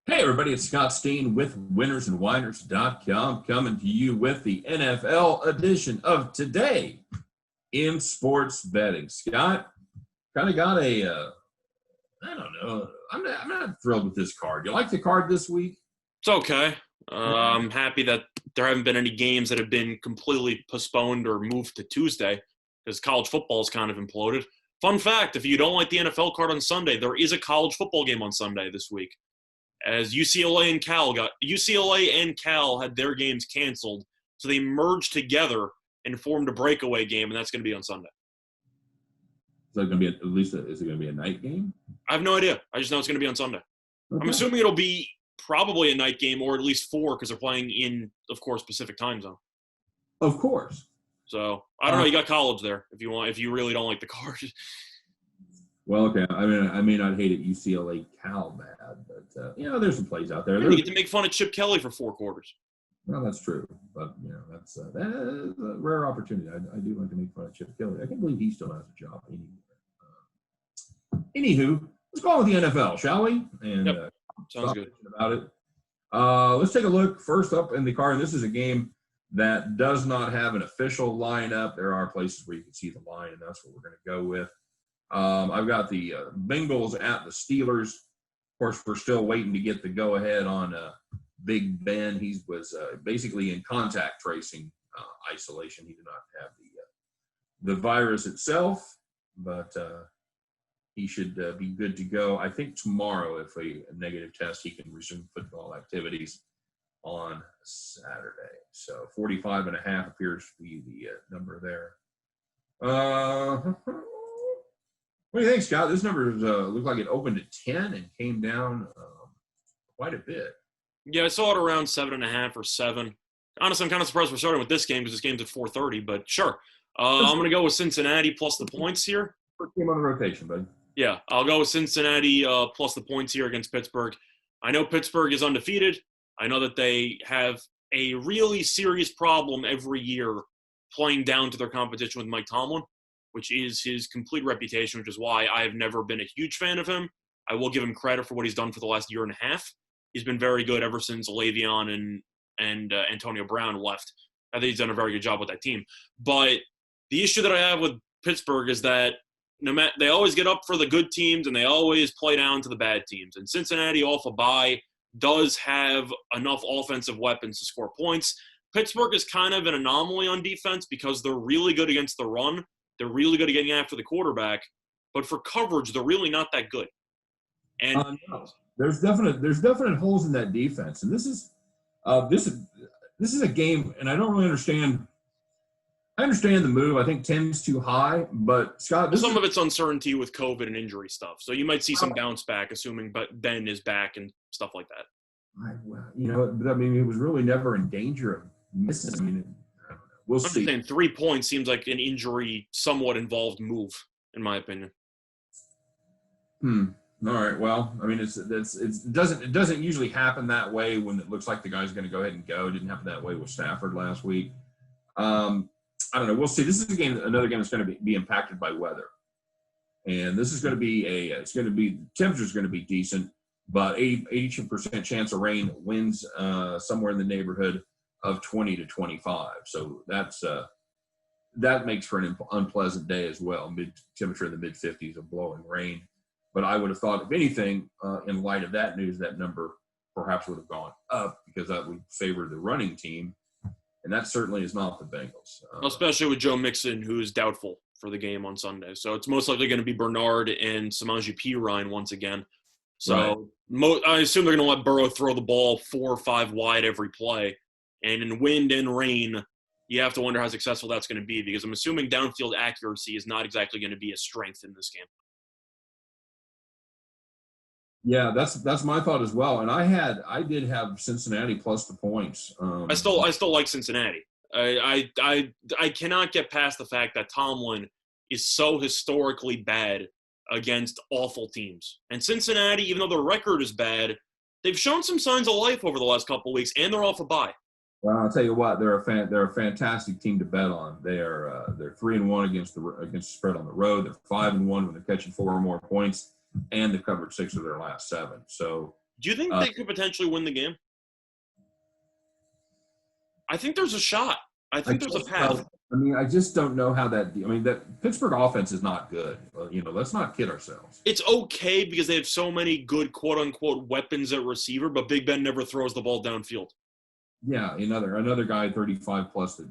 Hey, everybody, it's Scott Steen with winnersandwhiners.com coming to you with the NFL edition of Today in Sports Betting. Scott, kind of got I don't know, I'm not thrilled with this card. You like the card this week? It's okay. I'm happy that there haven't been any games that have been completely postponed or moved to Tuesday because college football's kind of imploded. Fun fact, if you don't like the NFL card on Sunday, there is a college football game on Sunday this week. As UCLA and Cal had their games canceled, so they merged together and formed a breakaway game, and that's going to be on Sunday. Is it going to be is it going to be a night game? I have no idea. I just know it's going to be on Sunday. Okay. I'm assuming it'll be probably a night game or at least 4 because they're playing in, of course, Pacific time zone. Of course. So I don't know. You got college there if you really don't like the card. Well, okay. I may not hate it UCLA Cal bad, but there's some plays out there. You get to make fun of Chip Kelly for 4 quarters. Well, that's true, but that's a rare opportunity. I do like to make fun of Chip Kelly. I can't believe he still has a job anyway. Anywho, let's go on with the NFL, shall we? And sounds good about it. Let's take a look first up in the card. This is a game that does not have an official lineup. There are places where you can see the line, and that's what we're going to go with. I've got the Bengals at the Steelers. Of course, we're still waiting to get the go-ahead on Big Ben. He was basically in contact tracing isolation. He did not have the virus itself, but he should be good to go. I think tomorrow, if a negative test, he can resume football activities on Saturday. So 45.5 appears to be the number there. What do you think, Scott? This number looked like it opened at 10 and came down quite a bit. Yeah, I saw it around 7.5 or 7. Honestly, I'm kind of surprised we're starting with this game because this game's at 4:30, but sure. I'm going to go with Cincinnati plus the points here. First game on the rotation, buddy. Yeah, I'll go with Cincinnati plus the points here against Pittsburgh. I know Pittsburgh is undefeated. I know that they have a really serious problem every year playing down to their competition with Mike Tomlin, which is his complete reputation, which is why I have never been a huge fan of him. I will give him credit for what he's done for the last year and a half. He's been very good ever since Le'Veon and Antonio Brown left. I think he's done a very good job with that team. But the issue that I have with Pittsburgh is that they always get up for the good teams and they always play down to the bad teams. And Cincinnati, off a bye, does have enough offensive weapons to score points. Pittsburgh is kind of an anomaly on defense because they're really good against the run. They're really good at getting after the quarterback, but for coverage, they're really not that good. And no. There's definite holes in that defense, and this is a game, and I don't really understand. I understand the move. I think 10's too high, but Scott, some of it's uncertainty with COVID and injury stuff. So you might see some bounce back, assuming Ben is back and stuff like that. He was really never in danger of missing. We'll see. I'm saying 3 points seems like an injury, somewhat involved move, in my opinion. All right. Well, it doesn't usually happen that way when it looks like the guy's going to go ahead and go. It didn't happen that way with Stafford last week. I don't know. We'll see. This is another game that's going to be impacted by weather, and this is going to be temperature's going to be decent, but 80% chance of rain, winds somewhere in the neighborhood of 20 to 25. So that makes for an unpleasant day as well. Temperature in the mid-50s of blowing rain. But I would have thought, if anything, in light of that news, that number perhaps would have gone up because that would favor the running team, and that certainly is not the Bengals. Especially with Joe Mixon, who is doubtful for the game on Sunday. So it's most likely going to be Bernard and Samaje Perine once again. So right. I assume they're going to let Burrow throw the ball 4 or 5 wide every play. And in wind and rain, you have to wonder how successful that's going to be because I'm assuming downfield accuracy is not exactly going to be a strength in this game. Yeah, that's my thought as well. And I did have Cincinnati plus the points. I still like Cincinnati. I cannot get past the fact that Tomlin is so historically bad against awful teams. And Cincinnati, even though their record is bad, they've shown some signs of life over the last couple of weeks, and they're off a bye. Well, I'll tell you what, they're a fantastic team to bet on. They're 3-1 against the spread on the road. They're 5-1 when they're catching 4 or more points, and they've covered 6 of their last 7. So Do you think they could potentially win the game? I think there's a shot. I think there's a path. I just don't know how that. That Pittsburgh offense is not good. Let's not kid ourselves. It's okay because they have so many good quote unquote weapons at receiver, but Big Ben never throws the ball downfield. Yeah, another guy 35 plus that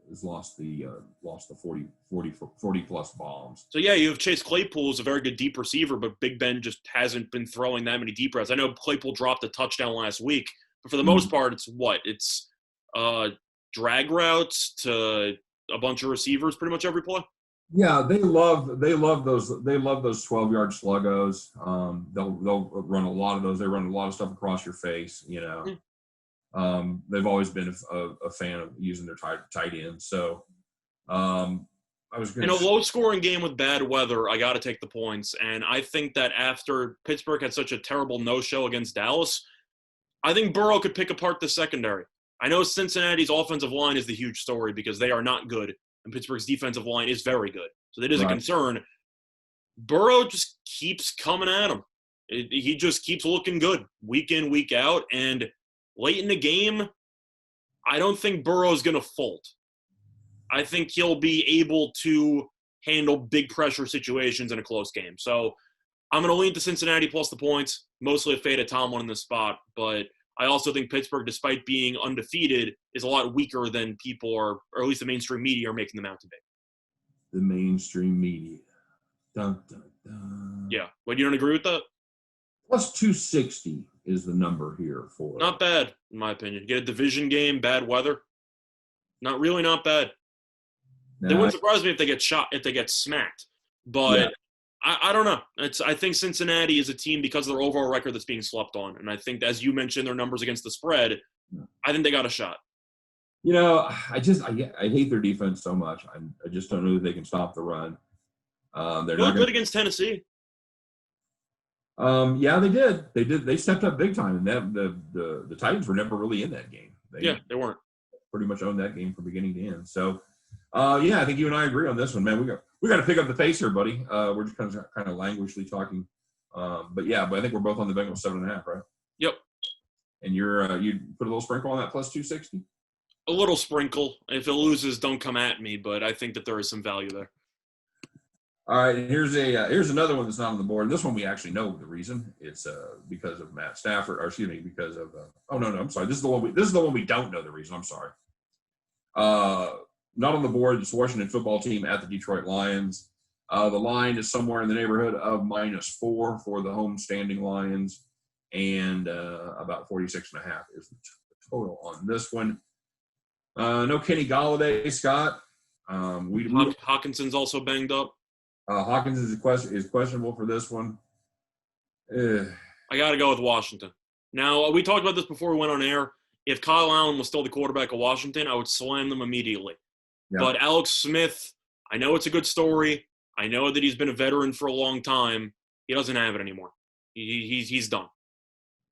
has lost the 40 plus bombs. So yeah, you have Chase Claypool who's a very good deep receiver, but Big Ben just hasn't been throwing that many deep routes. I know Claypool dropped a touchdown last week, but for the most part, it's drag routes to a bunch of receivers pretty much every play. Yeah, they love those 12-yard sluggos. They'll run a lot of those. They run a lot of stuff across your face. They've always been a fan of using their tight ends. So I was going in a low-scoring game with bad weather, I got to take the points. And I think that after Pittsburgh had such a terrible no-show against Dallas, I think Burrow could pick apart the secondary. I know Cincinnati's offensive line is the huge story because they are not good, and Pittsburgh's defensive line is very good. So that is a concern. Burrow just keeps coming at him. He just keeps looking good week in, week out. And late in the game, I don't think Burrow's going to fold. I think he'll be able to handle big pressure situations in a close game. So I'm going to lean to Cincinnati plus the points, mostly a fade of Tomlin in this spot, but I also think Pittsburgh, despite being undefeated, is a lot weaker than people are, or at least the mainstream media are making them out to be. The mainstream media. Dun, dun, dun. Yeah. But you don't agree with that? Plus 260 is the number here for. Not bad, in my opinion. Get a division game, bad weather. Not bad. It wouldn't surprise me if they get shot, if they get smacked. But I don't know. I think Cincinnati is a team because of their overall record that's being slept on. And I think, as you mentioned, their numbers against the spread, I think they got a shot. I hate their defense so much. I just don't know that they can stop the run. They're not good against Tennessee. Yeah, they did. They stepped up big time, and the Titans were never really in that game. They weren't. Pretty much owned that game from beginning to end. So, I think you and I agree on this one, man. We got to pick up the pace here, buddy. We're just kind of languishly talking, but I think we're both on the Bengals 7.5, right? Yep. And you put a little sprinkle on that plus 260. A little sprinkle. If it loses, don't come at me. But I think that there is some value there. All right, and here's another one that's not on the board. This one we actually know the reason. It's because of Matt Stafford, or excuse me, because of I'm sorry. This is the one we don't know the reason. I'm sorry. Not on the board. It's Washington football team at the Detroit Lions. The line is somewhere in the neighborhood of -4 for the home standing Lions, and about 46.5 is the total on this one. No Kenny Golladay, Scott. Hawkinson's also banged up. Hawkins is questionable for this one. I got to go with Washington. Now, we talked about this before we went on air. If Kyle Allen was still the quarterback of Washington, I would slam them immediately. Yeah. But Alex Smith, I know it's a good story. I know that he's been a veteran for a long time. He doesn't have it anymore. He's done.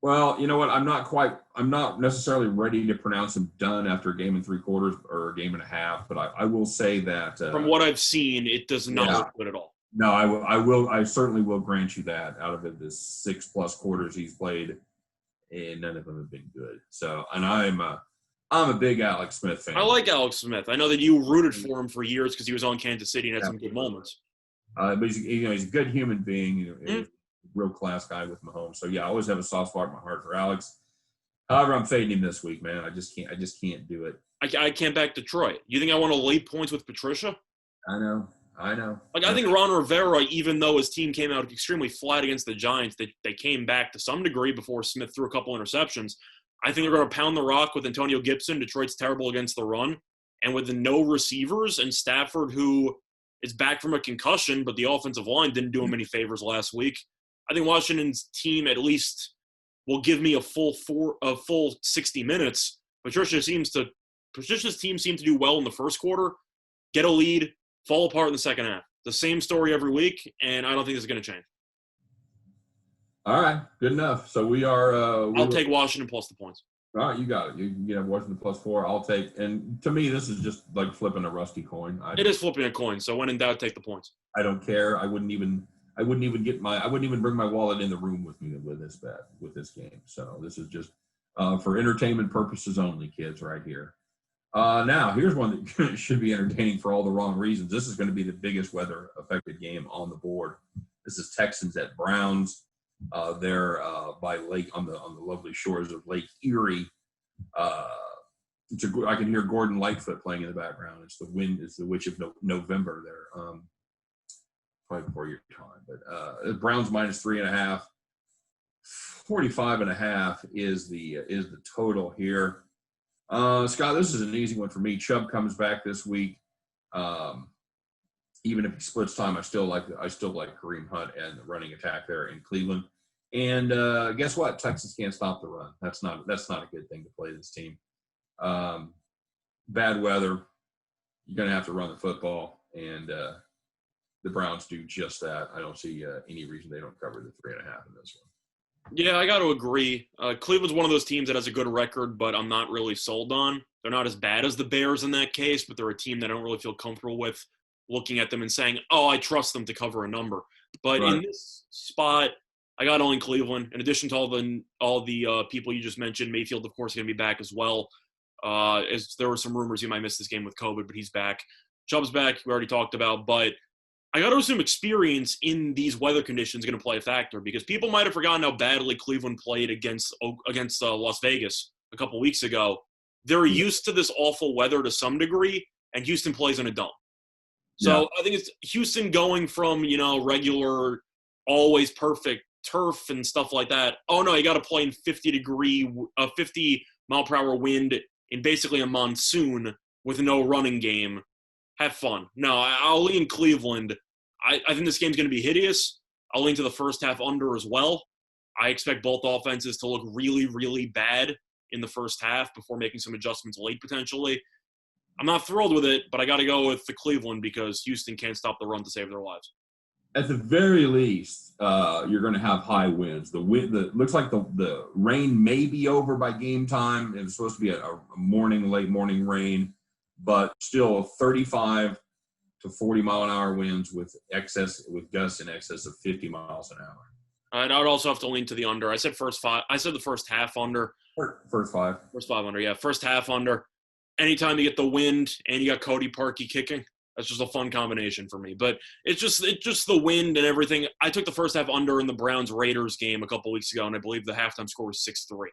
Well, you know what? I'm not necessarily ready to pronounce him done after a game and 3/4 or a game and a half, but I will say that from what I've seen, it does not look good at all. No, I certainly will grant you that. Out of the 6+ quarters he's played, and none of them have been good. So, and I'm a big Alex Smith fan. I like Alex Smith. I know that you rooted for him for years because he was on Kansas City and had some good moments. But he's a good human being. He's a real class guy with Mahomes. So, I always have a soft spot in my heart for Alex. However, I'm fading him this week, man. I just can't do it. I can't back Detroit. You think I want to lay points with Patricia? I know. I think Ron Rivera, even though his team came out extremely flat against the Giants, they came back to some degree before Smith threw a couple interceptions. I think they're going to pound the rock with Antonio Gibson. Detroit's terrible against the run. And with the no receivers and Stafford, who is back from a concussion, but the offensive line didn't do him any favors last week, I think Washington's team at least will give me a full 60 minutes. Patricia's team seemed to do well in the first quarter, get a lead, fall apart in the second half. The same story every week, and I don't think this is going to change. All right, good enough. So we are. I'll take Washington plus the points. All right, you got it. You have Washington +4. I'll take. And to me, this is just like flipping a rusty coin. It is flipping a coin. So when in doubt, take the points. I don't care. I wouldn't even I wouldn't even bring my wallet in the room with me with this game. So this is just for entertainment purposes only, kids, right here. Now, here's one that should be entertaining for all the wrong reasons. This is going to be the biggest weather-affected game on the board. This is Texans at Browns. They're by lake on the lovely shores of Lake Erie. I can hear Gordon Lightfoot playing in the background. It's the wind. It's the witch of November there. Probably before your time, but Browns minus 3.5. 45.5 is the total here. Scott, this is an easy one for me. Chubb comes back this week. Even if he splits time, I still like Kareem Hunt and the running attack there in Cleveland. And guess what? Texas can't stop the run. That's not a good thing to play this team. Bad weather. You're going to have to run the football, and the Browns do just that. I don't see any reason they don't cover the 3.5 in this one. Yeah, I got to agree. Cleveland's one of those teams that has a good record, but I'm not really sold on. They're not as bad as the Bears in that case, but they're a team that I don't really feel comfortable with looking at them and saying, oh, I trust them to cover a number. But in this spot, I got all in Cleveland. In addition to all the people you just mentioned, Mayfield, of course, going to be back as well. As there were some rumors he might miss this game with COVID, but he's back. Chubb's back, we already talked about. But I got to assume experience in these weather conditions is going to play a factor because people might have forgotten how badly Cleveland played against Las Vegas a couple weeks ago. They're used to this awful weather to some degree, and Houston plays in a dome. So I think it's Houston going from, regular, always perfect turf and stuff like that. Oh, no, you got to play in 50-mile-per-hour wind in basically a monsoon with no running game. Have fun. No, I'll lean Cleveland. I think this game's going to be hideous. I'll lean to the first half under as well. I expect both offenses to look really, really bad in the first half before making some adjustments late potentially. I'm not thrilled with it, but I got to go with the Cleveland because Houston can't stop the run to save their lives. At the very least, you're going to have high winds. Looks like the rain may be over by game time. It was supposed to be a late morning rain, but still 35 to 40 mile an hour winds with gusts in excess of 50 miles an hour. And I would also have to lean to the under. I said the first half under. First five under, yeah. First half under. Anytime you get the wind and you got Cody Parkey kicking, that's just a fun combination for me. But it's just the wind and everything. I took the first half under in the Browns-Raiders game a couple weeks ago, and I believe the halftime score was 6-3.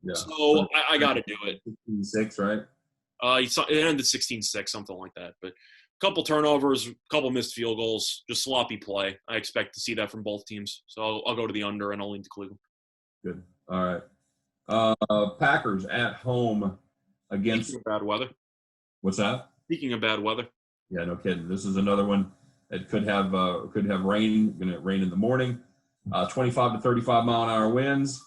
Yeah. So I got to do it. 16-6, right? It ended 16-6, something like that. But a couple turnovers, a couple missed field goals, just sloppy play. I expect to see that from both teams. So I'll go to the under, and I'll lean to Cleveland. Good. All right. Packers at home against – Speaking of bad weather. What's that? Speaking of bad weather. Yeah, no kidding. This is another one that could have rain. Going to rain in the morning. 25 to 35 mile an hour winds.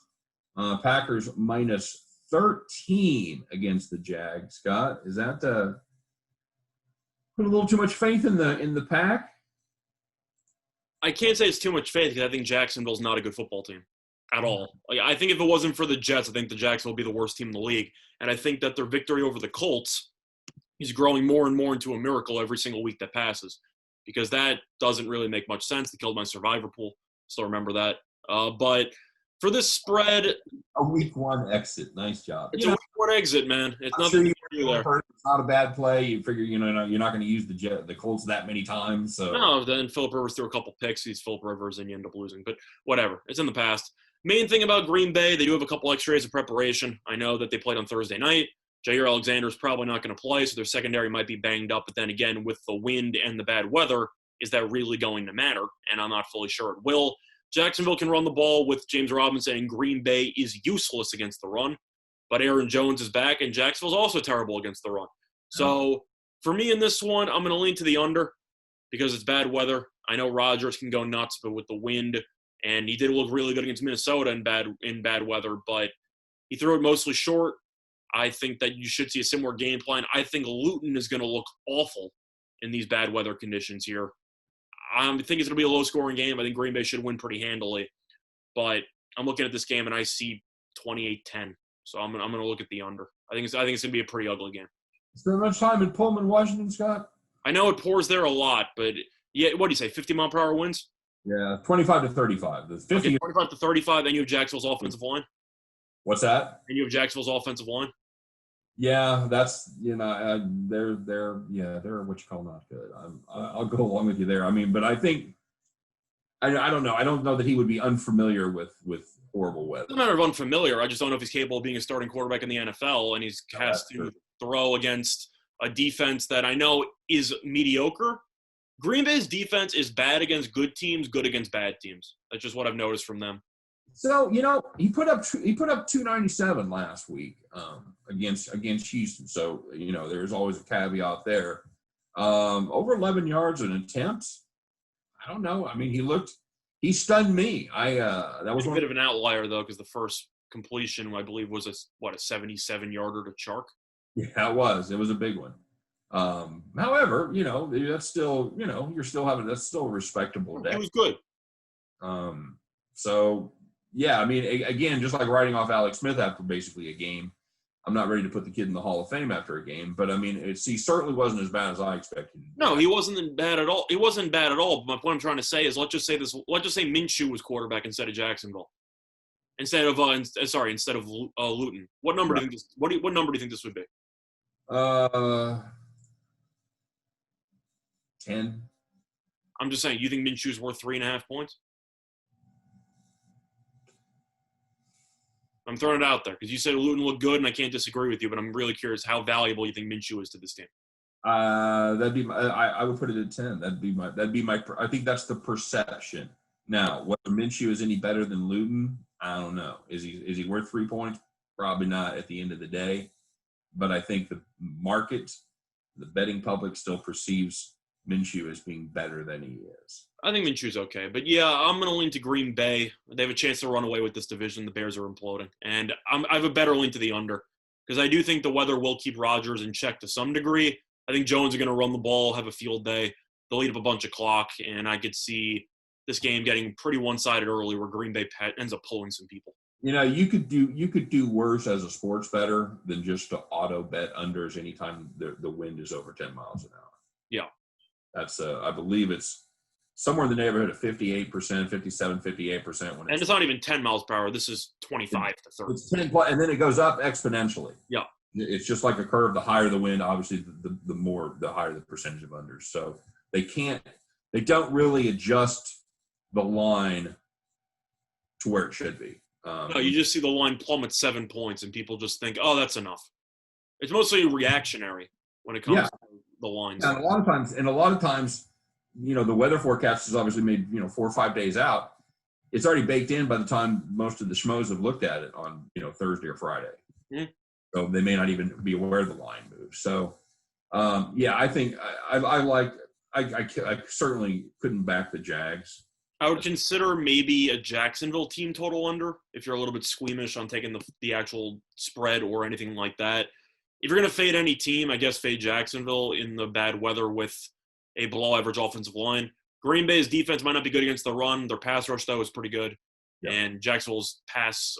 Packers minus 13 against the Jags. Scott, is that put a little too much faith in the Pack? I can't say it's too much faith because I think Jacksonville's not a good football team at all. I think if it wasn't for the Jets, I think the Jacksonville would be the worst team in the league. And I think that their victory over the Colts is growing more and more into a miracle every single week that passes because that doesn't really make much sense. They killed my survivor pool. Still remember that. But for this spread – a week one exit. Nice job. It's a week one exit, man. It's nothing to do there. It's not a bad play. You figure, you're not going to use the Colts that many times. So no, then Phillip Rivers threw a couple picks. He's Phillip Rivers, and you end up losing. But whatever. It's in the past. Main thing about Green Bay, they do have a couple extra days of preparation. I know that they played on Thursday night. Jair Alexander's probably not going to play, so their secondary might be banged up. But then again, with the wind and the bad weather, is that really going to matter? And I'm not fully sure it will. Jacksonville can run the ball with James Robinson, and Green Bay is useless against the run. But Aaron Jones is back, and Jacksonville's also terrible against the run. So for me in this one, I'm going to lean to the under because it's bad weather. I know Rodgers can go nuts, but with the wind, and he did look really good against Minnesota in bad weather, but he threw it mostly short. I think that you should see a similar game plan. I think Luton is going to look awful in these bad weather conditions here. I think it's going to be a low-scoring game. I think Green Bay should win pretty handily. But I'm looking at this game, and I see 28-10. So I'm going to look at the under. I think it's going to be a pretty ugly game. Is there much time in Pullman, Washington, Scott? I know it pours there a lot, but yeah, what do you say, 50-mile-per-hour winds? Yeah, 25-35. The 50. Okay, 25-35. Then you have Jacksonville's offensive line. What's that? And you have Jacksonville's offensive line. Yeah, that's they're what you call not good. I'll go along with you there. I mean, but I think I don't know. I don't know that he would be unfamiliar with horrible weather. It's not a matter of unfamiliar. I just don't know if he's capable of being a starting quarterback in the NFL, and he has to throw against a defense that I know is mediocre. Green Bay's defense is bad against good teams, good against bad teams. That's just what I've noticed from them. So he put up 297 last week against Houston. So there's always a caveat there. Over 11 yards an attempt. I don't know. I mean, he stunned me. That was a bit of an outlier though, because the first completion I believe was a 77-yarder to Chark. Yeah, it was. It was a big one. However, that's still that's still a respectable day. It was good. So. Yeah, I mean, again, just like writing off Alex Smith after basically a game, I'm not ready to put the kid in the Hall of Fame after a game. But, I mean, he certainly wasn't as bad as I expected. No, he wasn't bad at all. It wasn't bad at all. But my point I'm trying to say is let's just say Minshew was quarterback instead of Jacksonville. Instead of Luton. What number do you think what number do you think this would be? 10. I'm just saying, you think Minshew's worth 3.5 points? I'm throwing it out there because you said Luton looked good, and I can't disagree with you. But I'm really curious how valuable you think Minshew is to this team. That'd be I would put it at 10. That'd be my. I think that's the perception. Now, whether Minshew is any better than Luton, I don't know. Is he worth 3 points? Probably not at the end of the day. But I think the market, the betting public, still perceives Minshew as being better than he is. I think Minshew's okay. But, yeah, I'm going to lean to Green Bay. They have a chance to run away with this division. The Bears are imploding. And I have a better lean to the under because I do think the weather will keep Rodgers in check to some degree. I think Jones is going to run the ball, have a field day. They'll eat up a bunch of clock, and I could see this game getting pretty one-sided early where Green Bay ends up pulling some people. You could do worse as a sports bettor than just to auto bet unders anytime the wind is over 10 miles an hour. Yeah. That's I believe it's somewhere in the neighborhood of 58%, 57, 58%. And it's not even 10 miles per hour. This is 25 to 30. It's 10, and then it goes up exponentially. Yeah. It's just like a curve. The higher the wind, obviously, the higher the percentage of unders. So they don't really adjust the line to where it should be. No, you just see the line plummet 7 points, and people just think, "Oh, that's enough." It's mostly reactionary when it comes to the lines. And a lot of times, the weather forecast is obviously made 4 or 5 days out. It's already baked in by the time most of the schmoes have looked at it on Thursday or Friday. Mm-hmm. So they may not even be aware the line moves. So I think I certainly couldn't back the Jags. I would consider maybe a Jacksonville team total under if you're a little bit squeamish on taking the actual spread or anything like that. If you're going to fade any team, I guess fade Jacksonville in the bad weather with a below-average offensive line. Green Bay's defense might not be good against the run. Their pass rush, though, is pretty good. Yep. And Jacksonville's pass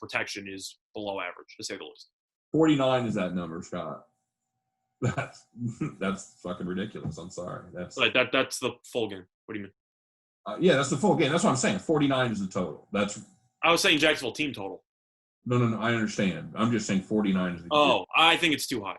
protection is below average, to say the least. 49 is that number, Scott. That's fucking ridiculous. I'm sorry. That's the full game. What do you mean? That's the full game. That's what I'm saying. 49 is the total. I was saying Jacksonville team total. No. I understand. I'm just saying 49 is the game. I think it's too high.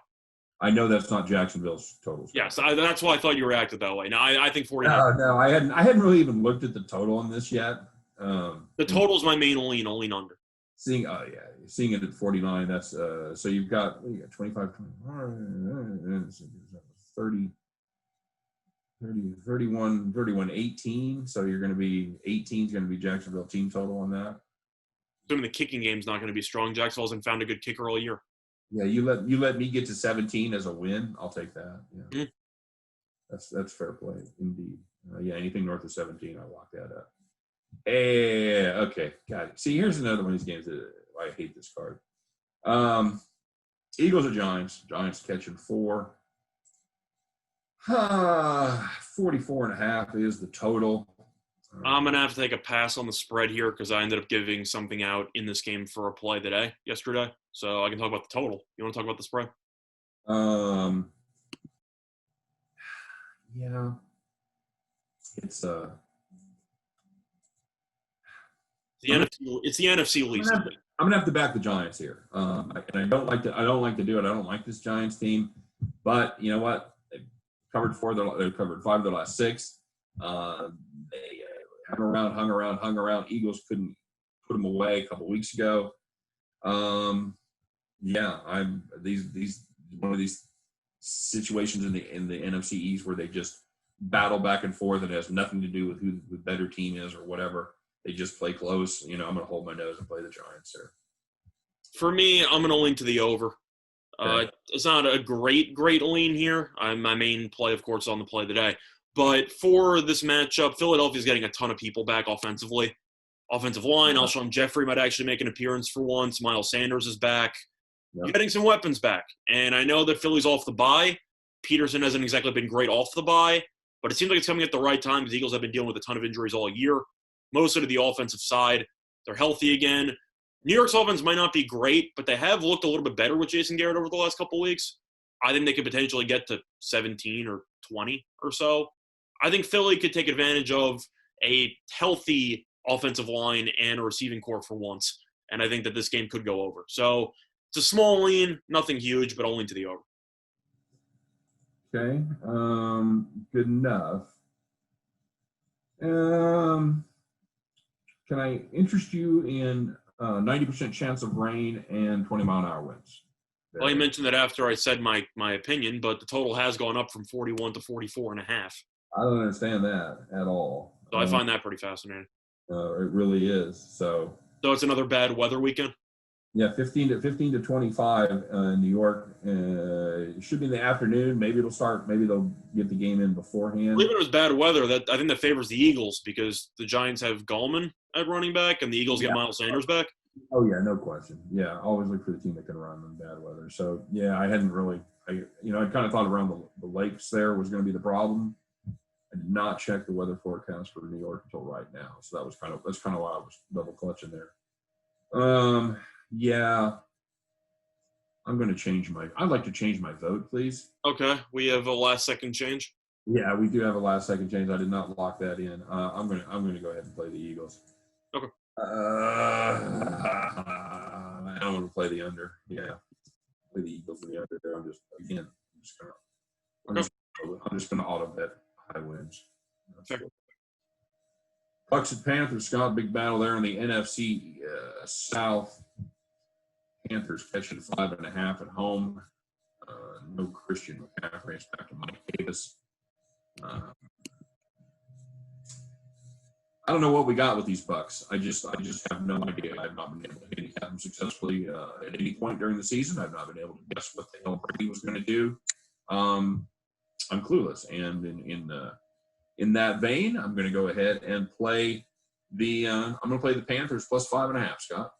I know that's not Jacksonville's total. Yes, that's why I thought you reacted that way. Now, I think 49. No, I hadn't really even looked at the total on this yet. The total's my main lean. I'll lean under. Seeing it at 49, that's so you've got 25, 30, 31, 18. So you're going to be 18 is going to be Jacksonville team total on that. Assuming the kicking game's not going to be strong. Jacksonville hasn't found a good kicker all year. Yeah, you let me get to 17 as a win. I'll take that. Yeah, That's fair play indeed. Anything north of 17, I'll lock that up. Hey, okay, got it. See, here's another one of these games that I hate this card. Eagles or Giants. Giants catching 4. 44.5 is the total. I'm going to have to take a pass on the spread here because I ended up giving something out in this game for a play yesterday. So I can talk about the total. You want to talk about the spread? Yeah. It's It's the NFC least. I'm gonna have to back the Giants here, and I don't like to. I don't like to do it. I don't like this Giants team, but you know what? They've covered they've covered 5 of their last 6. They hung around. Eagles couldn't put them away a couple weeks ago. Yeah, I'm these one of these situations in the NFC East where they just battle back and forth. It has nothing to do with who the better team is or whatever. They just play close. I'm going to hold my nose and play the Giants here. For me, I'm going to lean to the over. Okay. It's not a great lean here. My main play, of course, on the play today. But for this matchup, Philadelphia's getting a ton of people back offensively. Offensive line, Alshon Jeffrey might actually make an appearance for once. Miles Sanders is back. Yep. Getting some weapons back. And I know that Philly's off the bye. Peterson hasn't exactly been great off the bye, but it seems like it's coming at the right time because the Eagles have been dealing with a ton of injuries all year. Mostly to the offensive side. They're healthy again. New York's offense might not be great, but they have looked a little bit better with Jason Garrett over the last couple of weeks. I think they could potentially get to 17 or 20 or so. I think Philly could take advantage of a healthy offensive line and a receiving core for once, and I think that this game could go over. So it's a small lean, nothing huge, but I'll lean to the over. Okay, good enough. Can I interest you in 90% chance of rain and 20-mile-an-hour winds? Well, you mentioned that after I said my opinion, but the total has gone up from 41 to 44.5. I don't understand that at all. So I find that pretty fascinating. It really is. So it's another bad weather weekend? Yeah, 15 to 25 in New York. It should be in the afternoon. Maybe they'll get the game in beforehand. Even if it was bad weather, I think that favors the Eagles because the Giants have Gallman at running back and the Eagles get Miles Sanders back. Oh, yeah, no question. Yeah, always look for the team that can run in bad weather. So, yeah, I hadn't really I kind of thought around the lakes there was going to be the problem. I did not check the weather forecast for New York until right now. So that's kind of why I was double clutching there. Yeah, I'd like to change my vote, please. Okay, we have a last second change. Yeah, we do have a last second change. I did not lock that in. I'm gonna go ahead and play the Eagles. Okay. I don't want to play the under. Yeah, play the Eagles in the under there. I'm just gonna auto bet high wins. Sure. Bucks and Panthers, Scott, big battle there in the NFC South. Panthers catching 5.5 at home. No Christian McCaffrey. It's back to Mike Davis. I don't know what we got with these Bucks. I just have no idea. I've not been able to handicap them successfully at any point during the season. I've not been able to guess what the hell Brady was going to do. I'm clueless, and in that vein, I'm going to go ahead and play the Panthers plus 5.5. Scott.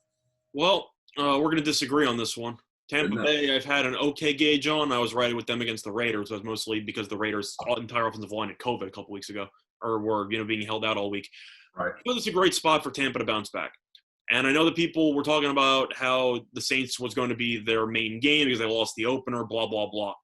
Well, we're going to disagree on this one. Tampa Bay, I've had an okay gauge on. I was right with them against the Raiders. That was mostly because the Raiders' entire offensive line had COVID a couple weeks ago, or were being held out all week. Right. But it's a great spot for Tampa to bounce back. And I know that people were talking about how the Saints was going to be their main game because they lost the opener, blah, blah, blah.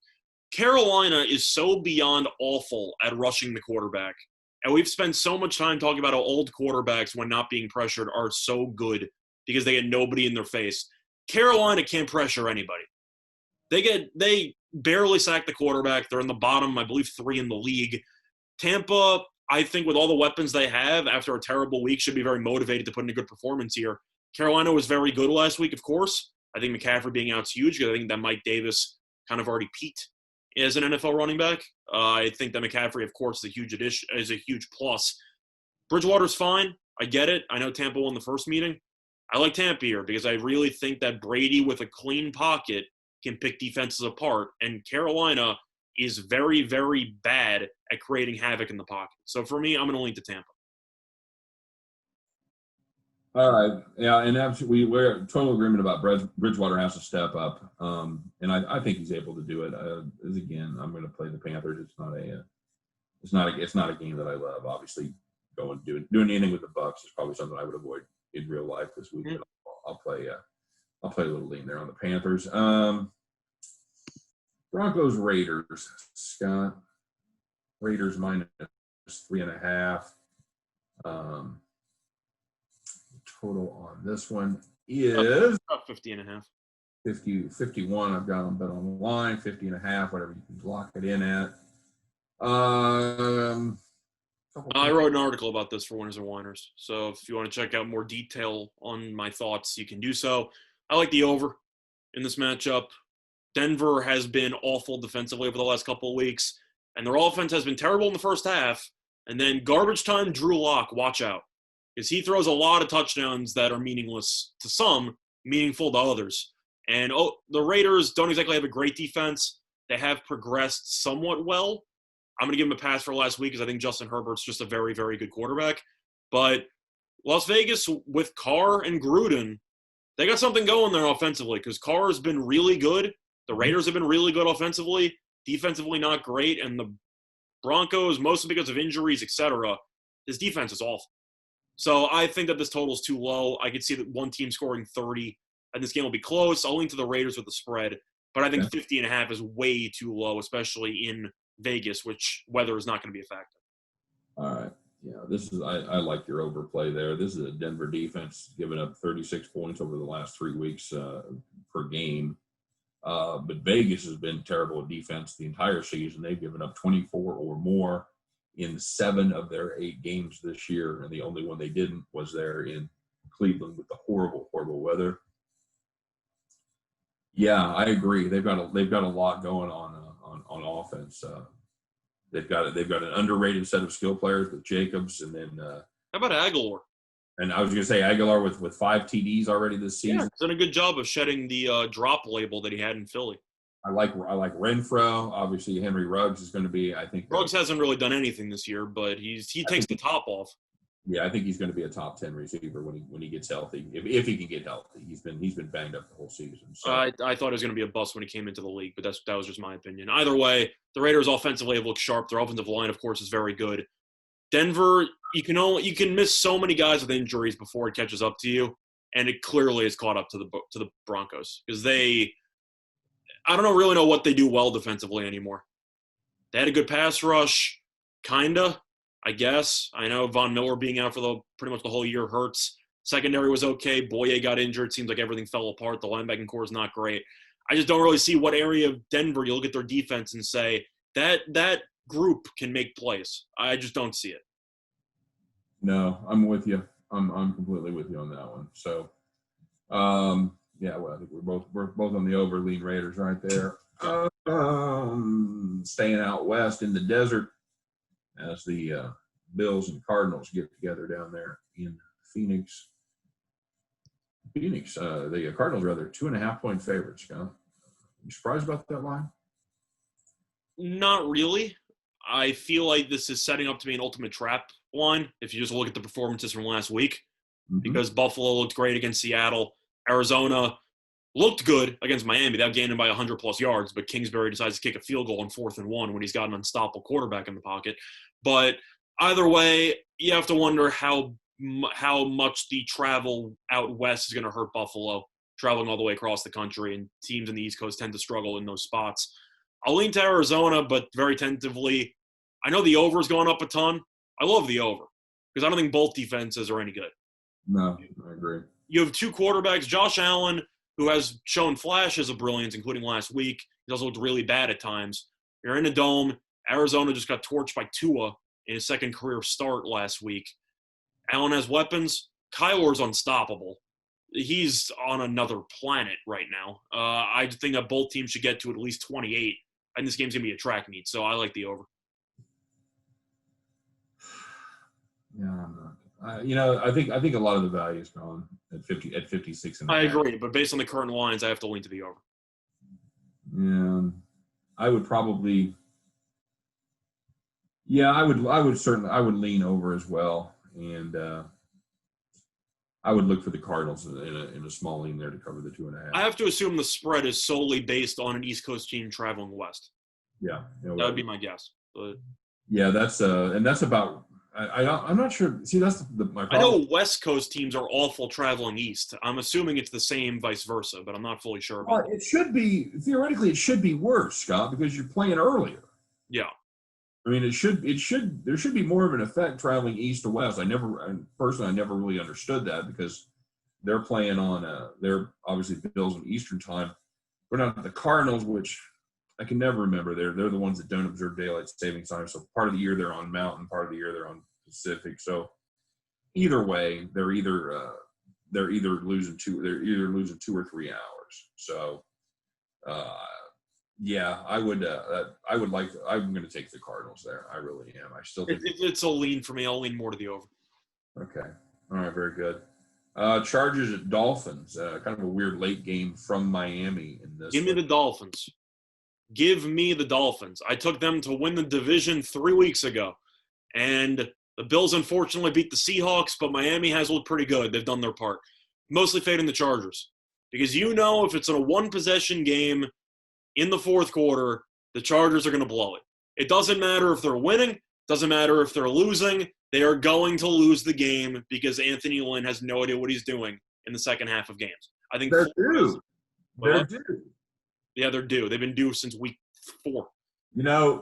Carolina is so beyond awful at rushing the quarterback. And we've spent so much time talking about how old quarterbacks, when not being pressured, are so good because they get nobody in their face. Carolina can't pressure anybody. They barely sack the quarterback. They're in the bottom, I believe, 3 in the league. Tampa, I think with all the weapons they have after a terrible week, should be very motivated to put in a good performance here. Carolina was very good last week, of course. I think McCaffrey being out is huge because I think that Mike Davis kind of already peaked as an NFL running back. I think that McCaffrey, of course, is a huge plus. Bridgewater's fine. I get it. I know Tampa won the first meeting. I like Tampa here because I really think that Brady with a clean pocket can pick defenses apart, and Carolina is very, very bad at creating havoc in the pocket. So for me, I'm going to lean to Tampa. All right. Yeah, and absolutely, we're in total agreement about Bridgewater has to step up, and I think he's able to do it. Again, I'm going to play the Panthers. It's not a game that I love. Obviously, doing anything with the Bucks is probably something I would avoid in real life this week. Mm-hmm. I'll play a little lean there on the Panthers. Broncos Raiders, Scott. Raiders minus 3.5. total on this one is About 50.5. 51. I've got them bet on the line, 50.5, whatever you can lock it in at. I wrote an article about this for Winners and Whiners. So if you want to check out more detail on my thoughts, you can do so. I like the over in this matchup. Denver has been awful defensively over the last couple of weeks, and their offense has been terrible in the first half. And then garbage time, Drew Lock, watch out. Because he throws a lot of touchdowns that are meaningless to some, meaningful to others. And the Raiders don't exactly have a great defense. They have progressed somewhat well. I'm going to give him a pass for last week because I think Justin Herbert's just a very, very good quarterback. But Las Vegas with Carr and Gruden, they got something going there offensively because Carr has been really good. The Raiders have been really good offensively. Defensively, not great. And the Broncos, mostly because of injuries, etc., his defense is awful. So I think that this total is too low. I could see that one team scoring 30, and this game will be close. I'll lean to the Raiders with the spread. But I think 50.5 is way too low, especially in Vegas, which weather is not going to be a factor. All right. Yeah, this is I like your overplay there. This is a Denver defense giving up 36 points over the last 3 weeks per game. But Vegas has been terrible at defense the entire season. They've given up 24 or more in 7 of their 8 games this year, and the only one they didn't was there in Cleveland with the horrible, horrible weather. Yeah, I agree. They've got a lot going on offense. They've got an underrated set of skill players with Jacobs, and then how about Aguilar? And I was going to say Aguilar with 5 TDs already this season. Yeah, he's done a good job of shedding the drop label that he had in Philly. I like Renfro. Obviously, Henry Ruggs is going to be. I think Ruggs hasn't really done anything this year, but he takes the top off. Yeah, I think he's going to be a top 10 receiver when he gets healthy. If he can get healthy, he's been banged up the whole season. So I thought it was going to be a bust when he came into the league, but that was just my opinion. Either way, the Raiders' offensively have looked sharp. Their offensive line, of course, is very good. Denver, you can miss so many guys with injuries before it catches up to you, and it clearly has caught up to the Broncos because I don't really know what they do well defensively anymore. They had a good pass rush, kinda, I guess. I know Von Miller being out for pretty much the whole year hurts. Secondary was okay. Boye got injured. Seems like everything fell apart. The linebacking core is not great. I just don't really see what area of Denver you look at their defense and say that group can make plays. I just don't see it. No, I'm with you. I'm completely with you on that one. So, yeah, well, I think we're both on the over. Lean Raiders right there. Staying out west in the desert as the Bills and Cardinals get together down there in Phoenix. The Cardinals are rather 2.5-point favorites. Scott, you surprised about that line? Not really. I feel like this is setting up to be an ultimate trap line if you just look at the performances from last week, because Buffalo looked great against Seattle. Arizona looked good against Miami. They outgained him by 100-plus yards, but Kingsbury decides to kick a field goal on 4th and 1 when he's got an unstoppable quarterback in the pocket. But either way, you have to wonder how much the travel out west is going to hurt Buffalo, traveling all the way across the country, and teams in the East Coast tend to struggle in those spots. I'll lean to Arizona, but very tentatively. I know the over is going up a ton. I love the over because I don't think both defenses are any good. No, I agree. You have 2 quarterbacks, Josh Allen, who has shown flashes of brilliance, including last week. He's also looked really bad at times. You're in a dome. Arizona just got torched by Tua in his second career start last week. Allen has weapons. Kyler's unstoppable. He's on another planet right now. I think that both teams should get to at least 28, and this game's going to be a track meet, so I like the over. Yeah, I'm not. I think a lot of the value is gone at 56. I agree, but based on the current lines, I have to lean to the over. Yeah, I would probably. Yeah, I would lean over as well, and I would look for the Cardinals in a small lean there to cover the 2.5. I have to assume the spread is solely based on an East Coast team traveling west. Yeah, that would be my guess. But yeah, that's about. I'm not sure. See, that's my problem. I know West Coast teams are awful traveling east. I'm assuming it's the same vice versa, but I'm not fully sure about it. Should be theoretically, it should be worse, Scott, because you're playing earlier. Yeah. I mean, there should be more of an effect traveling east to west. I never really understood that because they're playing on they're obviously Bills on Eastern time. We're not the Cardinals, which I can never remember. They're the ones that don't observe daylight savings time. So part of the year they're on Mountain, part of the year they're on Pacific. So either way, they're either losing 2 or 3 hours. So yeah, I'm going to take the Cardinals there. I really am. I still think it's a lean for me. I'll lean more to the over. Okay. All right. Very good. Chargers at Dolphins. Kind of a weird late game from Miami in this. Give me the Dolphins. Give me the Dolphins. I took them to win the division 3 weeks ago. And the Bills unfortunately beat the Seahawks, but Miami has looked pretty good. They've done their part. Mostly fading the Chargers. Because if it's in a one-possession game in the fourth quarter, the Chargers are going to blow it. It doesn't matter if they're winning. Doesn't matter if they're losing. They are going to lose the game because Anthony Lynn has no idea what he's doing in the second half of games. I think they're due. They're due. Yeah, they're due. They've been due since week 4.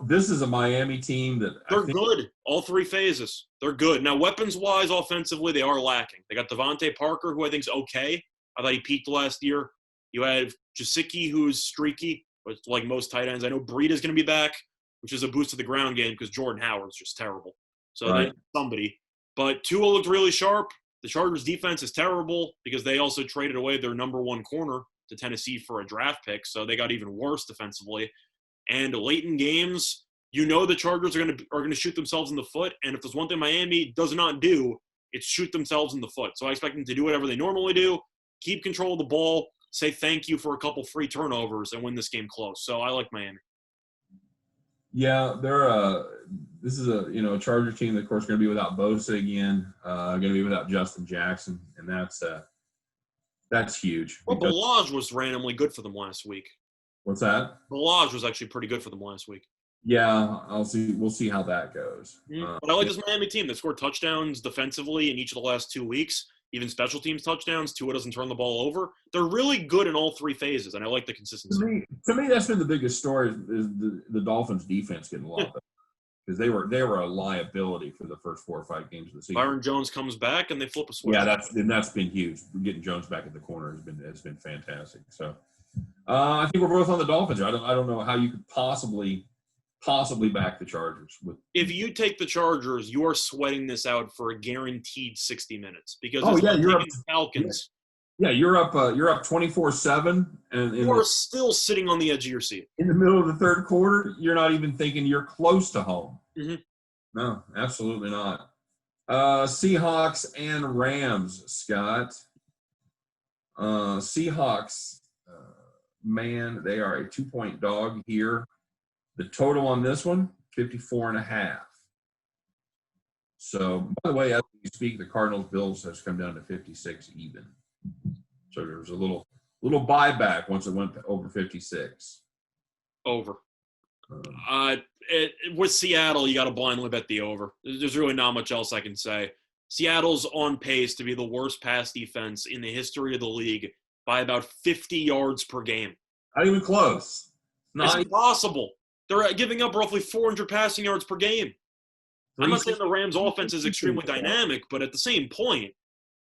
This is a Miami team that they're good. All 3 phases. They're good. Now, weapons-wise, offensively, they are lacking. They got Devontae Parker, who I think is okay. I thought he peaked last year. You have Gesicki, who's streaky, but like most tight ends. I know Breida's going to be back, which is a boost to the ground game because Jordan Howard's just terrible. So they need somebody. But Tua looked really sharp. The Chargers' defense is terrible because they also traded away their number 1 corner to Tennessee for a draft pick, so they got even worse defensively. And late in games, the Chargers are going to shoot themselves in the foot. And if there's one thing Miami does not do, it's shoot themselves in the foot. So I expect them to do whatever they normally do, keep control of the ball, say thank you for a couple free turnovers, and win this game close. So I like Miami. Yeah, this is a Charger team that, of course, going to be without Bosa again, going to be without Justin Jackson, and that's huge. Well, Balaj was randomly good for them last week. What's that? Balaj was actually pretty good for them last week. Yeah, we'll see how that goes. But I like this Miami team. They scored touchdowns defensively in each of the last 2 weeks, even special teams touchdowns. Tua doesn't turn the ball over. They're really good in all 3 phases, and I like the consistency. To me, that's been the biggest story is the Dolphins' defense getting a lot better because they were a liability for the first 4 or 5 games of the season. Byron Jones comes back, and they flip a switch. Yeah, that's been huge. Getting Jones back at the corner has been fantastic. So I think we're both on the Dolphins. I don't know how you could possibly back the Chargers. If you take the Chargers, you are sweating this out for a guaranteed 60 minutes because you're up, the Falcons. Yeah, you're up 24-7, and you are still sitting on the edge of your seat in the middle of the third quarter. You're not even thinking you're close to home. Mm-hmm. No, absolutely not. Seahawks and Rams, Scott. Seahawks, man, they are a 2-point dog here. The total on this one, 54.5. So, by the way, as we speak, the Cardinals-Bills has come down to 56 even. So there was a little buyback once it went over 56. Over. With Seattle, you got to blindly bet the over. There's really not much else I can say. Seattle's on pace to be the worst pass defense in the history of the league by about 50 yards per game. Not even close. It's impossible. They're giving up roughly 400 passing yards per game. I'm not saying the Rams' offense is extremely dynamic, but at the same point,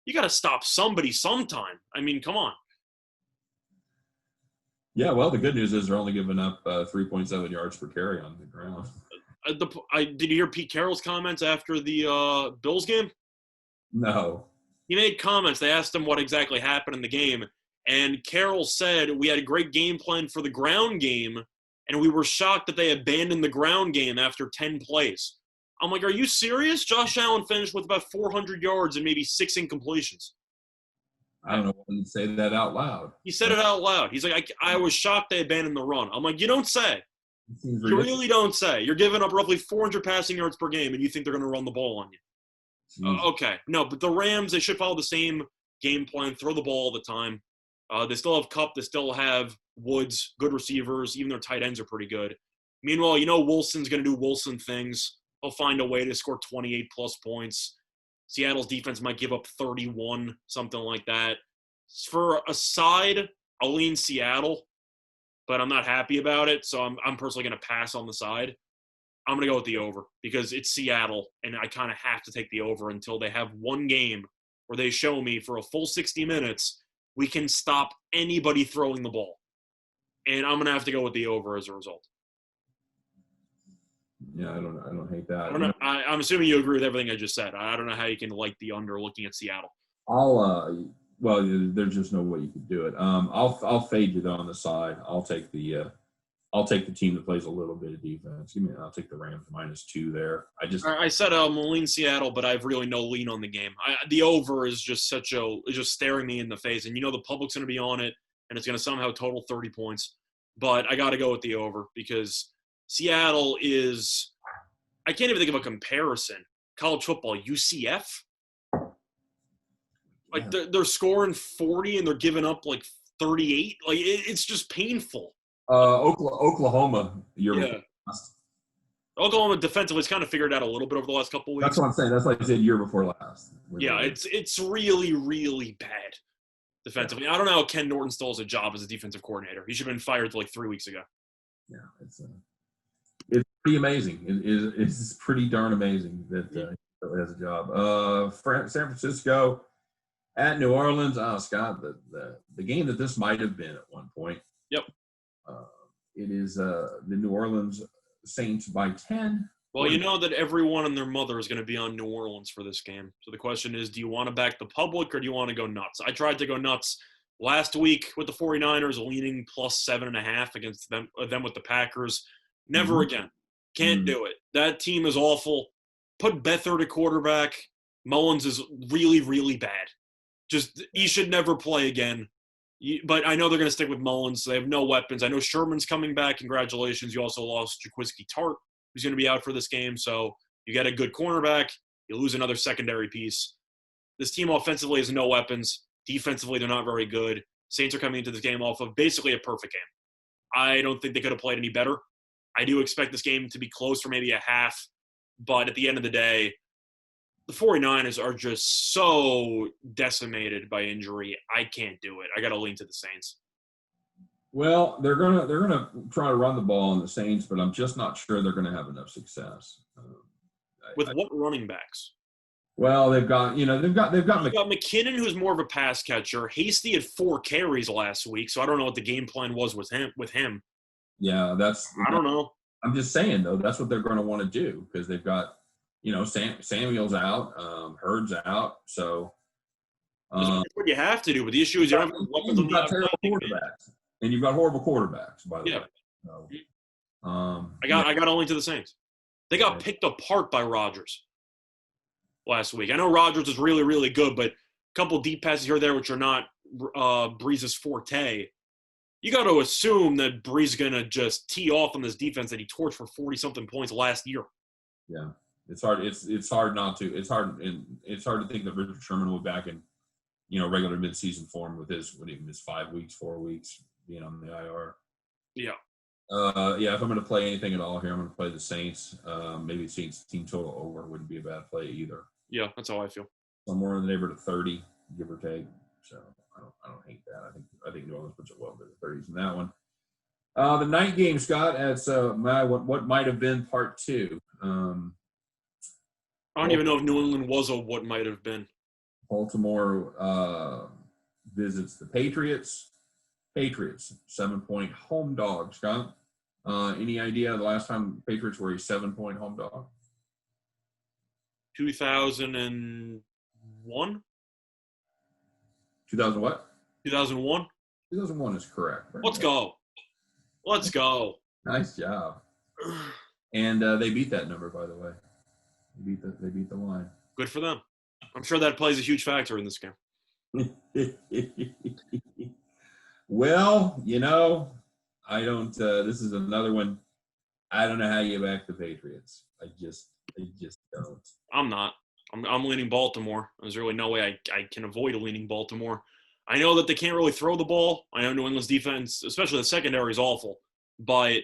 you got to stop somebody sometime. I mean, come on. Yeah, well, the good news is they're only giving up 3.7 yards per carry on the ground. Did you hear Pete Carroll's comments after the Bills game? No. He made comments. They asked him what exactly happened in the game, and Carroll said, we had a great game plan for the ground game, and we were shocked that they abandoned the ground game after 10 plays. I'm like, are you serious? Josh Allen finished with about 400 yards and maybe 6 incompletions. I don't know why you say that out loud. He said it out loud. He's like, I was shocked they abandoned the run. I'm like, you don't say. You really don't say. You're giving up roughly 400 passing yards per game, and you think they're going to run the ball on you. Okay. No, but the Rams, they should follow the same game plan, throw the ball all the time. They still have Kupp. They still have Woods, good receivers. Even their tight ends are pretty good. Meanwhile, Wilson's going to do Wilson things. He'll find a way to score 28-plus points. Seattle's defense might give up 31, something like that. For a side, I'll lean Seattle, but I'm not happy about it, so I'm personally going to pass on the side. I'm going to go with the over because it's Seattle, and I kind of have to take the over until they have one game where they show me for a full 60 minutes, we can stop anybody throwing the ball. And I'm going to have to go with the over as a result. Yeah, I don't hate that. I don't know. I'm assuming you agree with everything I just said. I don't know how you can like the under looking at Seattle. Well, there's just no way you could do it. I'll fade you though on the side. I'll take the team that plays a little bit of defense. I'll take the Rams -2 there. I said I'm lean Seattle, but I have really no lean on the game. The over is just just staring me in the face, and the public's going to be on it, and it's going to somehow total 30 points. But I got to go with the over because Seattle is – I can't even think of a comparison. College football, UCF? Like, they're scoring 40 and they're giving up, 38. Like, it's just painful. Oklahoma. Oklahoma defensively has kind of figured out a little bit over the last couple of weeks. That's what I'm saying. That's like I said year before last. Yeah, it's really, really bad defensively. Yeah. I don't know how Ken Norton still has a job as a defensive coordinator. He should have been fired 3 weeks ago. Yeah, it's pretty amazing. It's pretty darn amazing that he has a job. San Francisco at New Orleans. Oh, Scott, the game that this might have been at one point. Yep. It is the New Orleans Saints by 10. Well, you know that everyone and their mother is going to be on New Orleans for this game. So the question is, do you want to back the public or do you want to go nuts? I tried to go nuts last week with the 49ers, leaning +7.5 against them with the Packers. Never again. Can't do it. That team is awful. Put Beathard at quarterback. Mullins is really, really bad. He should never play again. But I know they're going to stick with Mullins. They have no weapons. I know Sherman's coming back. Congratulations. You also lost Jaquiski Tart, who's going to be out for this game. So you get a good cornerback. You lose another secondary piece. This team offensively has no weapons. Defensively, they're not very good. Saints are coming into this game off of basically a perfect game. I don't think they could have played any better. I do expect this game to be close for maybe a half. But at the end of the day, the 49ers are just so decimated by injury. I can't do it. I got to lean to the Saints. Well, they're gonna try to run the ball on the Saints, but I'm just not sure they're going to have enough success. With what running backs? Well, they've got McKinnon, who's more of a pass catcher. Hasty had 4 carries last week, so I don't know what the game plan was with him. Yeah, I don't know. I'm just saying though, that's what they're going to want to do because they've got. Samuel's out, Hurd's out, so that's what you have to do. But the issue is you don't have weapons on the outside. Quarterbacks, and you've got horrible quarterbacks, by the way. So, I got only to the Saints. They got picked apart by Rodgers last week. I know Rodgers is really, really good, but a couple deep passes here or there, which are not Breeze's forte. You got to assume that Breeze is going to just tee off on this defense that he torched for 40-something points last year. Yeah. It's hard. It's hard not to. It's hard to think that Richard Sherman will be back in, regular midseason form with his 4 weeks being on the IR. Yeah. If I'm going to play anything at all here, I'm going to play the Saints. Maybe Saints team total over wouldn't be a bad play either. Yeah, that's how I feel. Somewhere in the neighborhood of 30, give or take. So I don't hate that. I think New Orleans puts it well into the 30s in that one. The night game, Scott, as what might have been part 2. I don't even know if New England was a what might have been. Baltimore visits the Patriots. Patriots, 7-point home dog, Scott. Any idea the last time the Patriots were a 7-point home dog? 2001? 2000 what? 2001? 2001 is correct. Right? Let's go. Nice job. And they beat that number, by the way. They beat the line. Good for them. I'm sure that plays a huge factor in this game. Well, I don't. This is another one. I don't know how you back the Patriots. I just don't. I'm not. I'm leaning Baltimore. There's really no way I can avoid leaning Baltimore. I know that they can't really throw the ball. I know New England's defense, especially the secondary, is awful. But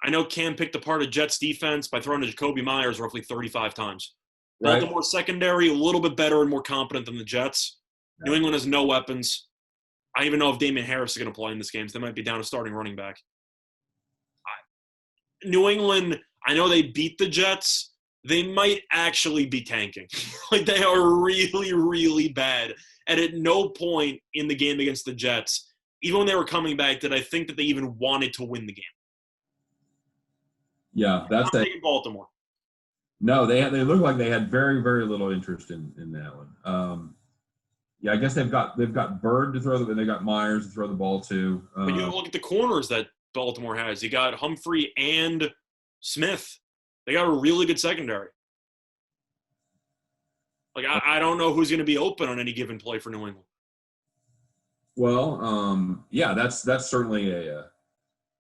I know Cam picked apart a Jets defense by throwing to Jacoby Myers roughly 35 times. Right. Baltimore secondary, a little bit better and more competent than the Jets. New England has no weapons. I don't even know if Damian Harris is going to play in this game, so they might be down a starting running back. New England, I know they beat the Jets, they might actually be tanking. Like, they are really, really bad. And at no point in the game against the Jets, even when they were coming back, did I think that they even wanted to win the game. Yeah, that's I'm taking Baltimore. No, they look like they had very, very little interest in that one. Yeah, I guess they've got Bird to throw, they got Myers to throw the ball to. But you look at the corners that Baltimore has. You got Humphrey and Smith. They got a really good secondary. Like, I don't know who's going to be open on any given play for New England. Well, yeah, that's certainly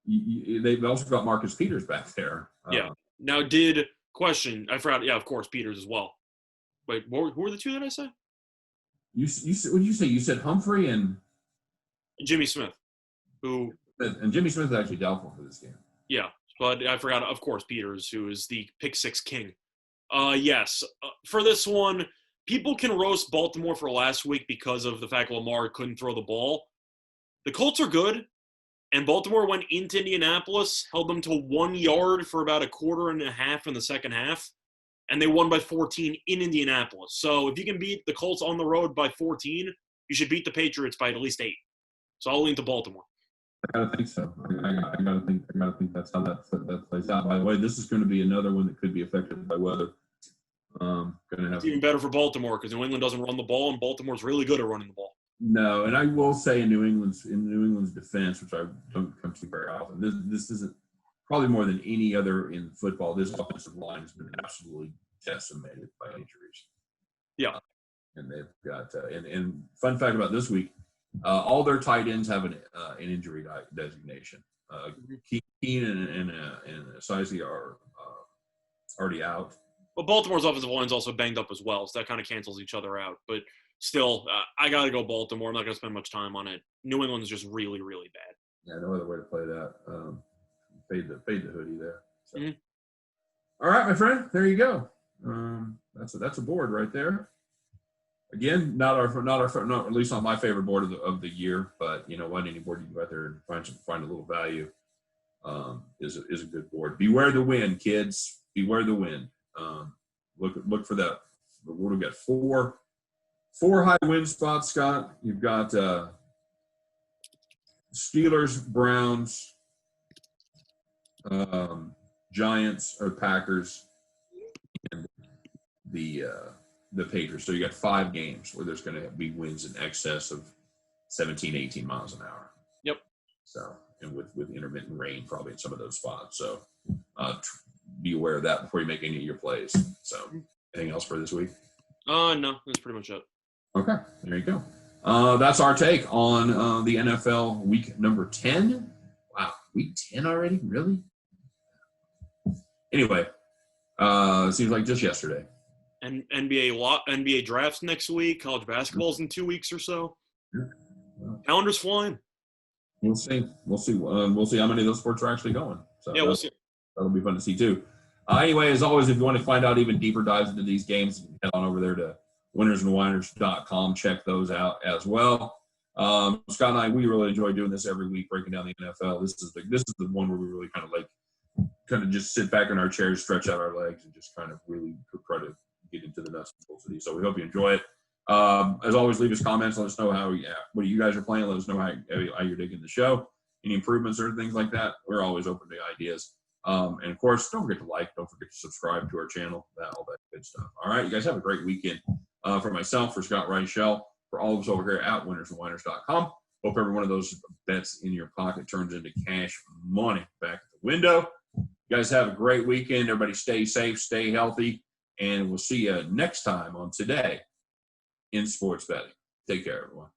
they've also got Marcus Peters back there. Yeah. Now, question, I forgot, yeah, of course, Peters as well. Wait, who were the two that I said? You what did you say? You said Humphrey and Jimmy Smith, and Jimmy Smith is actually doubtful for this game. Yeah, but I forgot, of course, Peters, who is the pick six king. Yes, for this one, people can roast Baltimore for last week because of the fact Lamar couldn't throw the ball. The Colts are good, and Baltimore went into Indianapolis, held them to 1 yard for about a quarter and a half in the second half, and they won by 14 in Indianapolis. So if you can beat the Colts on the road by 14, you should beat the Patriots by at least 8. So I'll lean to Baltimore. I gotta think so. I gotta think that's how that plays out. By the way, this is going to be another one that could be affected by weather. It's even better for Baltimore because New England doesn't run the ball, and Baltimore's really good at running the ball. No, and I will say in New England's defense, which I don't come to very often, this isn't probably more than any other in football. This offensive line has been absolutely decimated by injuries. Yeah, and they've got and fun fact about this week, all their tight ends have an injury designation. Keenan and Sizey are already out. But Baltimore's offensive line's also banged up as well, so that kind of cancels each other out. But still, I got to go Baltimore. I'm not going to spend much time on it. New England's just really, really bad. Yeah, no other way to play that. Fade the hoodie there. So. Mm-hmm. All right, my friend, there you go. That's a board right there. Again, not at least not my favorite board of the year, but you know what? Any board you can go out there and find a little value is a good board. Beware the wind, kids. Beware the wind. Look for that. What do we got? Four high wind spots, Scott. You've got Steelers, Browns, Giants or Packers, and the Patriots. So you got 5 games where there's going to be winds in excess of 17, 18 miles an hour. Yep. So, and with intermittent rain probably in some of those spots. So be aware of that before you make any of your plays. So anything else for this week? No, that's pretty much it. Okay, there you go. That's our take on the NFL week number 10. Wow, week 10 already? Really? Anyway, seems like just yesterday. And NBA drafts next week. College basketball's in 2 weeks or so. Yeah. Well, calendar's flying. We'll see. We'll see how many of those sports are actually going. So yeah, we'll see. That'll be fun to see too. Anyway, as always, if you want to find out even deeper dives into these games, head on over there to winnersandwhiners.com. Check those out as well. Scott and I, we really enjoy doing this every week, breaking down the NFL. This is the one where we really kind of just sit back in our chairs, stretch out our legs, and just kind of really try to get into the nuts and bolts of these. So we hope you enjoy it. As always, leave us comments. Let us know what you guys are playing. Let us know how you're digging the show. Any improvements or things like that. We're always open to ideas. And of course, don't forget to like. Don't forget to subscribe to our channel. All that good stuff. All right, you guys have a great weekend. For myself, for Scott Reichel, for all of us over here at winnersandwhiners.com. Hope every one of those bets in your pocket turns into cash money back at the window. You guys have a great weekend. Everybody stay safe, stay healthy, and we'll see you next time on Today in Sports Betting. Take care, everyone.